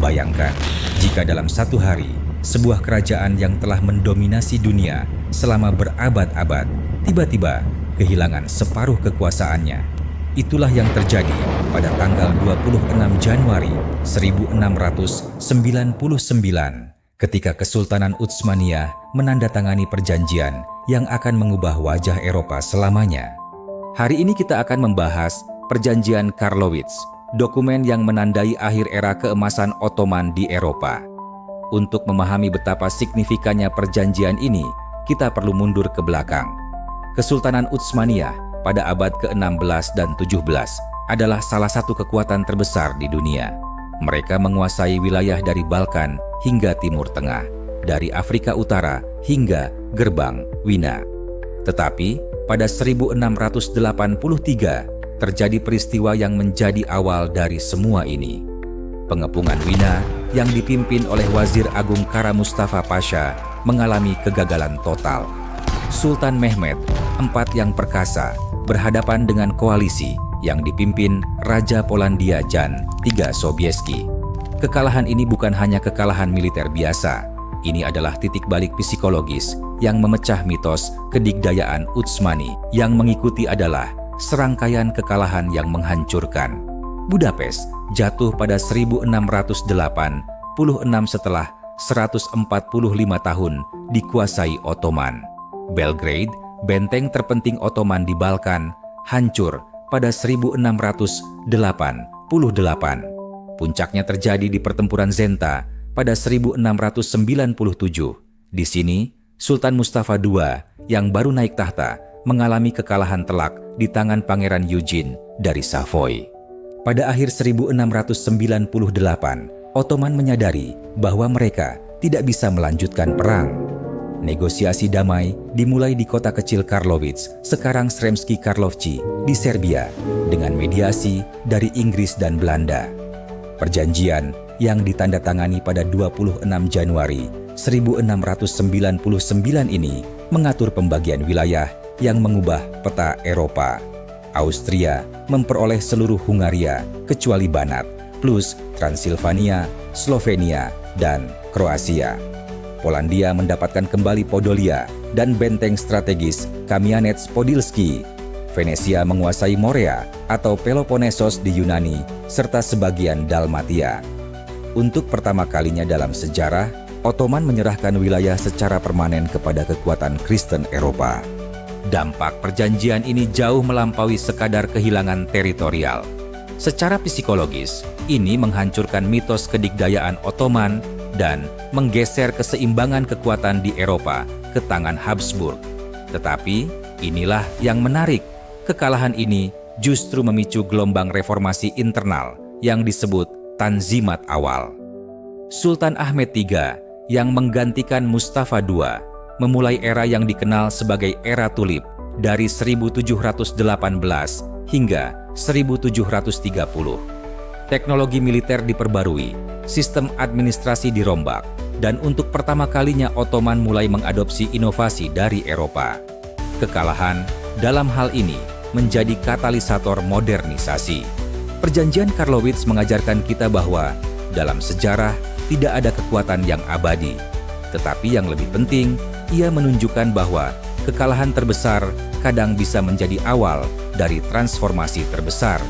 Bayangkan, jika dalam satu hari, sebuah kerajaan yang telah mendominasi dunia selama berabad-abad, tiba-tiba kehilangan separuh kekuasaannya. Itulah yang terjadi pada tanggal 26 Januari 1699 ketika Kesultanan Utsmaniyah menandatangani perjanjian yang akan mengubah wajah Eropa selamanya. Hari ini kita akan membahas Perjanjian Karlowitz, dokumen yang menandai akhir era keemasan Ottoman di Eropa. Untuk memahami betapa signifikannya perjanjian ini, kita perlu mundur ke belakang. Kesultanan Utsmaniyah pada abad ke-16 dan 17 adalah salah satu kekuatan terbesar di dunia. Mereka menguasai wilayah dari Balkan hingga Timur Tengah, dari Afrika Utara hingga gerbang Wina. Tetapi pada 1683 terjadi peristiwa yang menjadi awal dari semua ini. Pengepungan Wina yang dipimpin oleh Wazir Agung Kara Mustafa Pasha mengalami kegagalan total. Sultan Mehmed IV yang perkasa berhadapan dengan koalisi yang dipimpin Raja Polandia Jan III Sobieski. Kekalahan ini bukan hanya kekalahan militer biasa. Ini adalah titik balik psikologis yang memecah mitos kedigdayaan Utsmani. Yang mengikuti adalah serangkaian kekalahan yang menghancurkan. Budapest jatuh pada 1686 setelah 145 tahun dikuasai Ottoman. Belgrade, benteng terpenting Ottoman di Balkan, hancur pada 1688. Puncaknya terjadi di pertempuran Zenta pada 1697. Di sini, Sultan Mustafa II yang baru naik tahta mengalami kekalahan telak di tangan Pangeran Eugene dari Savoy. Pada akhir 1698, Ottoman menyadari bahwa mereka tidak bisa melanjutkan perang. Negosiasi damai dimulai di kota kecil Karlowitz, sekarang Sremski Karlovci, di Serbia, dengan mediasi dari Inggris dan Belanda. Perjanjian yang ditandatangani pada 26 Januari 1699 ini mengatur pembagian wilayah yang mengubah peta Eropa. Austria memperoleh seluruh Hungaria kecuali Banat, plus Transilvania, Slovenia, dan Kroasia. Polandia mendapatkan kembali Podolia dan benteng strategis Kamianets-Podilski. Venesia menguasai Morea atau Peloponnesos di Yunani, serta sebagian Dalmatia. Untuk pertama kalinya dalam sejarah, Ottoman menyerahkan wilayah secara permanen kepada kekuatan Kristen Eropa. Dampak perjanjian ini jauh melampaui sekadar kehilangan teritorial. Secara psikologis, ini menghancurkan mitos kedigdayaan Ottoman dan menggeser keseimbangan kekuatan di Eropa ke tangan Habsburg. Tetapi inilah yang menarik, kekalahan ini justru memicu gelombang reformasi internal yang disebut Tanzimat Awal. Sultan Ahmed III yang menggantikan Mustafa II memulai era yang dikenal sebagai era tulip dari 1718 hingga 1730. Teknologi militer diperbarui, sistem administrasi dirombak, dan untuk pertama kalinya Ottoman mulai mengadopsi inovasi dari Eropa. Kekalahan dalam hal ini menjadi katalisator modernisasi. Perjanjian Karlowitz mengajarkan kita bahwa dalam sejarah tidak ada kekuatan yang abadi. Tetapi yang lebih penting, ia menunjukkan bahwa kekalahan terbesar kadang bisa menjadi awal dari transformasi terbesar.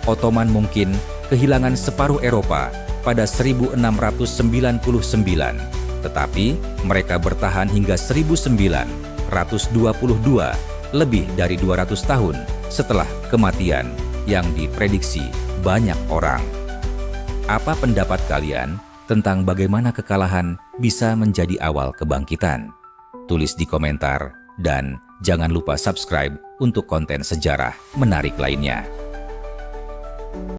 Ottoman mungkin kehilangan separuh Eropa pada 1699, tetapi mereka bertahan hingga 1922, lebih dari 200 tahun setelah kematian yang diprediksi banyak orang. Apa pendapat kalian tentang bagaimana kekalahan bisa menjadi awal kebangkitan? Tulis di komentar dan jangan lupa subscribe untuk konten sejarah menarik lainnya.